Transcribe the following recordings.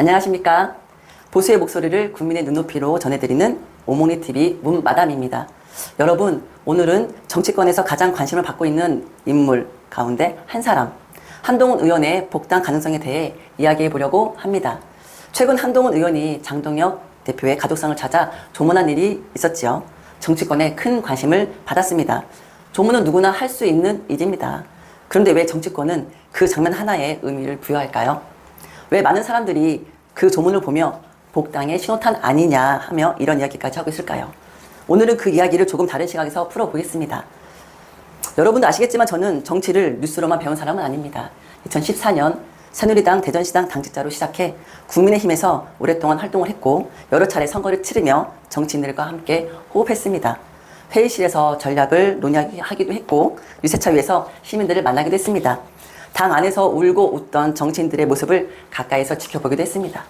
안녕하십니까. 보수의 목소리를 국민의 눈높이로 전해드리는 오목리TV 문마담입니다. 여러분, 오늘은 정치권에서 가장 관심을 받고 있는 인물 가운데 한 사람, 한동훈 의원의 복당 가능성에 대해 이야기해 보려고 합니다. 최근 한동훈 의원이 장동혁 대표의 가족상을 찾아 조문한 일이 있었지요. 정치권에 큰 관심을 받았습니다. 조문은 누구나 할 수 있는 일입니다. 그런데 왜 정치권은 그 장면 하나에 의미를 부여할까요? 왜 많은 사람들이 그 조문을 보며 복당의 신호탄 아니냐 하며 이런 이야기까지 하고 있을까요? 오늘은 그 이야기를 조금 다른 시각에서 풀어보겠습니다. 여러분도 아시겠지만 저는 정치를 뉴스로만 배운 사람은 아닙니다. 2014년 새누리당 대전시장 당직자로 시작해 국민의힘에서 오랫동안 활동을 했고 여러 차례 선거를 치르며 정치인들과 함께 호흡했습니다. 회의실에서 전략을 논의하기도 했고 유세차 위에서 시민들을 만나기도 했습니다. 당 안에서 울고 웃던 정치인들의 모습을 가까이서 지켜보기도 했습니다.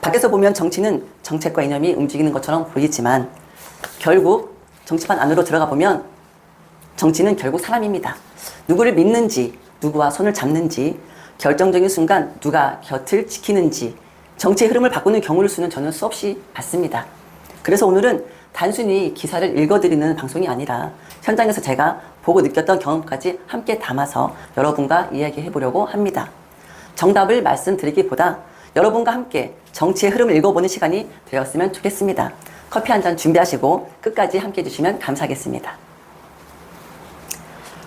밖에서 보면 정치는 정책과 이념이 움직이는 것처럼 보이지만 결국 정치판 안으로 들어가 보면 정치는 결국 사람입니다. 누구를 믿는지, 누구와 손을 잡는지, 결정적인 순간 누가 곁을 지키는지 정치의 흐름을 바꾸는 경우의 수는 저는 수없이 봤습니다. 그래서 오늘은 단순히 기사를 읽어드리는 방송이 아니라 현장에서 제가 보고 느꼈던 경험까지 함께 담아서 여러분과 이야기해 보려고 합니다. 정답을 말씀드리기보다 여러분과 함께 정치의 흐름을 읽어보는 시간이 되었으면 좋겠습니다. 커피 한 잔 준비하시고 끝까지 함께 해주시면 감사하겠습니다.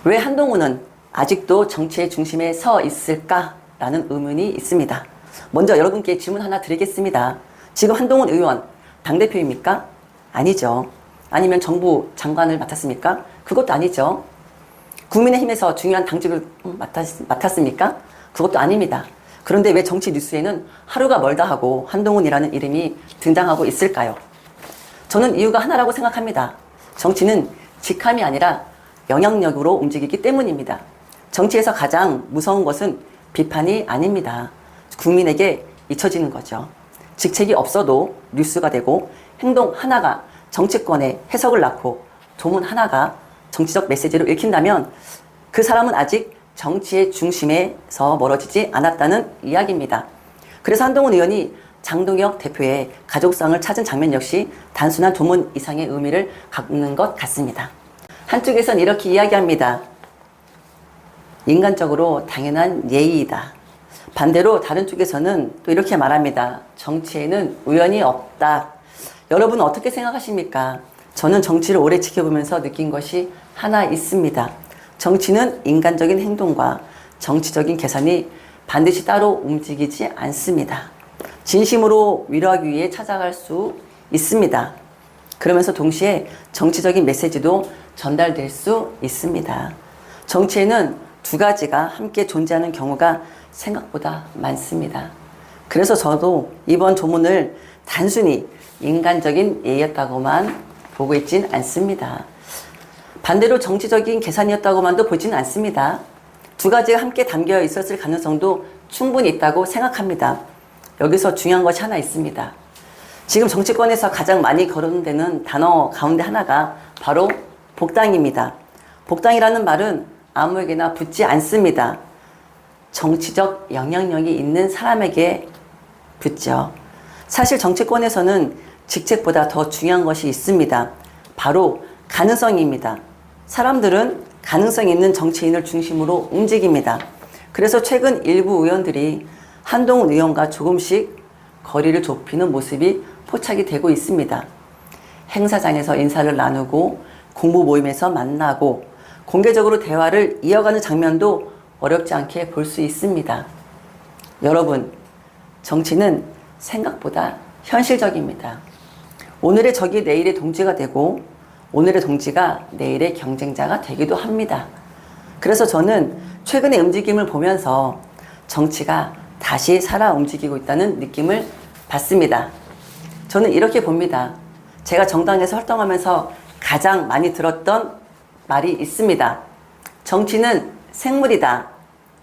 왜 한동훈은 아직도 정치의 중심에 서 있을까라는 의문이 있습니다. 먼저 여러분께 질문 하나 드리겠습니다. 지금 한동훈 의원 당대표입니까? 아니죠. 아니면 정부 장관을 맡았습니까? 그것도 아니죠. 국민의힘에서 중요한 당직을 맡았습니까? 그것도 아닙니다. 그런데 왜 정치 뉴스에는 하루가 멀다 하고 한동훈이라는 이름이 등장하고 있을까요? 저는 이유가 하나라고 생각합니다. 정치는 직함이 아니라 영향력으로 움직이기 때문입니다. 정치에서 가장 무서운 것은 비판이 아닙니다. 국민에게 잊혀지는 거죠. 직책이 없어도 뉴스가 되고 행동 하나가 정치권의 해석을 낳고 조문 하나가 정치적 메시지로 읽힌다면 그 사람은 아직 정치의 중심에서 멀어지지 않았다는 이야기입니다. 그래서 한동훈 의원이 장동혁 대표의 가족상을 찾은 장면 역시 단순한 조문 이상의 의미를 갖는 것 같습니다. 한쪽에선 이렇게 이야기합니다. 인간적으로 당연한 예의이다. 반대로 다른 쪽에서는 또 이렇게 말합니다. 정치에는 우연이 없다. 여러분은 어떻게 생각하십니까? 저는 정치를 오래 지켜보면서 느낀 것이 하나 있습니다. 정치는 인간적인 행동과 정치적인 계산이 반드시 따로 움직이지 않습니다. 진심으로 위로하기 위해 찾아갈 수 있습니다. 그러면서 동시에 정치적인 메시지도 전달될 수 있습니다. 정치에는 두 가지가 함께 존재하는 경우가 생각보다 많습니다. 그래서 저도 이번 조문을 단순히 인간적인 예였다고만 보고 있진 않습니다. 반대로 정치적인 계산이었다고만도 보지는 않습니다. 두 가지가 함께 담겨 있었을 가능성도 충분히 있다고 생각합니다. 여기서 중요한 것이 하나 있습니다. 지금 정치권에서 가장 많이 거론되는 단어 가운데 하나가 바로 복당입니다. 복당이라는 말은 아무에게나 붙지 않습니다. 정치적 영향력이 있는 사람에게 붙죠. 사실 정치권에서는 직책보다 더 중요한 것이 있습니다. 바로 가능성입니다. 사람들은 가능성 있는 정치인을 중심으로 움직입니다. 그래서 최근 일부 의원들이 한동훈 의원과 조금씩 거리를 좁히는 모습이 포착이 되고 있습니다. 행사장에서 인사를 나누고 공부 모임에서 만나고 공개적으로 대화를 이어가는 장면도 어렵지 않게 볼 수 있습니다. 여러분, 정치는 생각보다 현실적입니다. 오늘의 적이 내일의 동지가 되고 오늘의 동지가 내일의 경쟁자가 되기도 합니다. 그래서 저는 최근의 움직임을 보면서 정치가 다시 살아 움직이고 있다는 느낌을 받습니다. 저는 이렇게 봅니다. 제가 정당에서 활동하면서 가장 많이 들었던 말이 있습니다. 정치는 생물이다.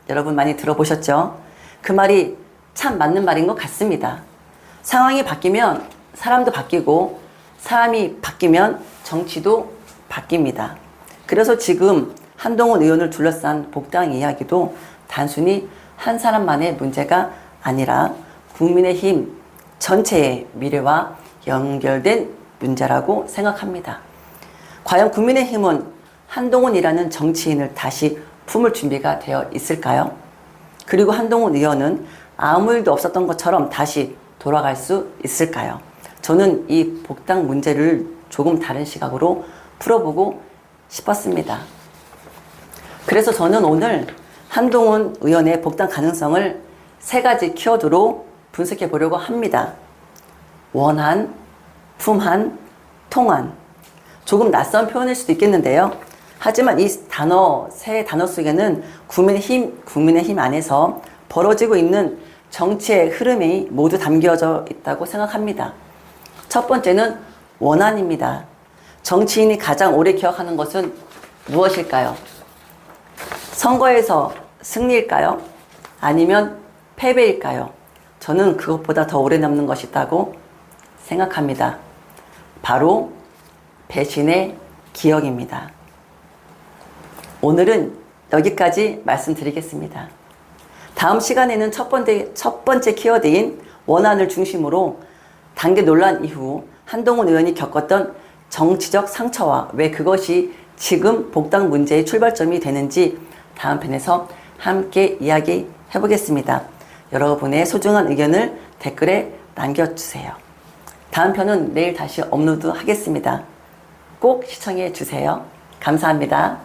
여러분 많이 들어보셨죠? 그 말이 참 맞는 말인 것 같습니다. 상황이 바뀌면 사람도 바뀌고 사람이 바뀌면 정치도 바뀝니다. 그래서 지금 한동훈 의원을 둘러싼 복당 이야기도 단순히 한 사람만의 문제가 아니라 국민의힘 전체의 미래와 연결된 문제라고 생각합니다. 과연 국민의힘은 한동훈이라는 정치인을 다시 품을 준비가 되어 있을까요? 그리고 한동훈 의원은 아무 일도 없었던 것처럼 다시 돌아갈 수 있을까요? 저는 이 복당 문제를 조금 다른 시각으로 풀어보고 싶었습니다. 그래서 저는 오늘 한동훈 의원의 복당 가능성을 3가지 키워드로 분석해 보려고 합니다. 원한, 품한, 통한. 조금 낯선 표현일 수도 있겠는데요. 하지만 이 단어, 3단어 속에는 국민의힘 안에서 벌어지고 있는 정치의 흐름이 모두 담겨져 있다고 생각합니다. 첫 번째는 원한입니다. 정치인이 가장 오래 기억하는 것은 무엇일까요? 선거에서 승리일까요? 아니면 패배일까요? 저는 그것보다 더 오래 남는 것이 있다고 생각합니다. 바로 배신의 기억입니다. 오늘은 여기까지 말씀드리겠습니다. 다음 시간에는 첫 번째 키워드인 원한을 중심으로 당계 논란 이후 한동훈 의원이 겪었던 정치적 상처와 왜 그것이 지금 복당 문제의 출발점이 되는지 다음 편에서 함께 이야기해 보겠습니다. 여러분의 소중한 의견을 댓글에 남겨주세요. 다음 편은 내일 다시 업로드 하겠습니다. 꼭 시청해 주세요. 감사합니다.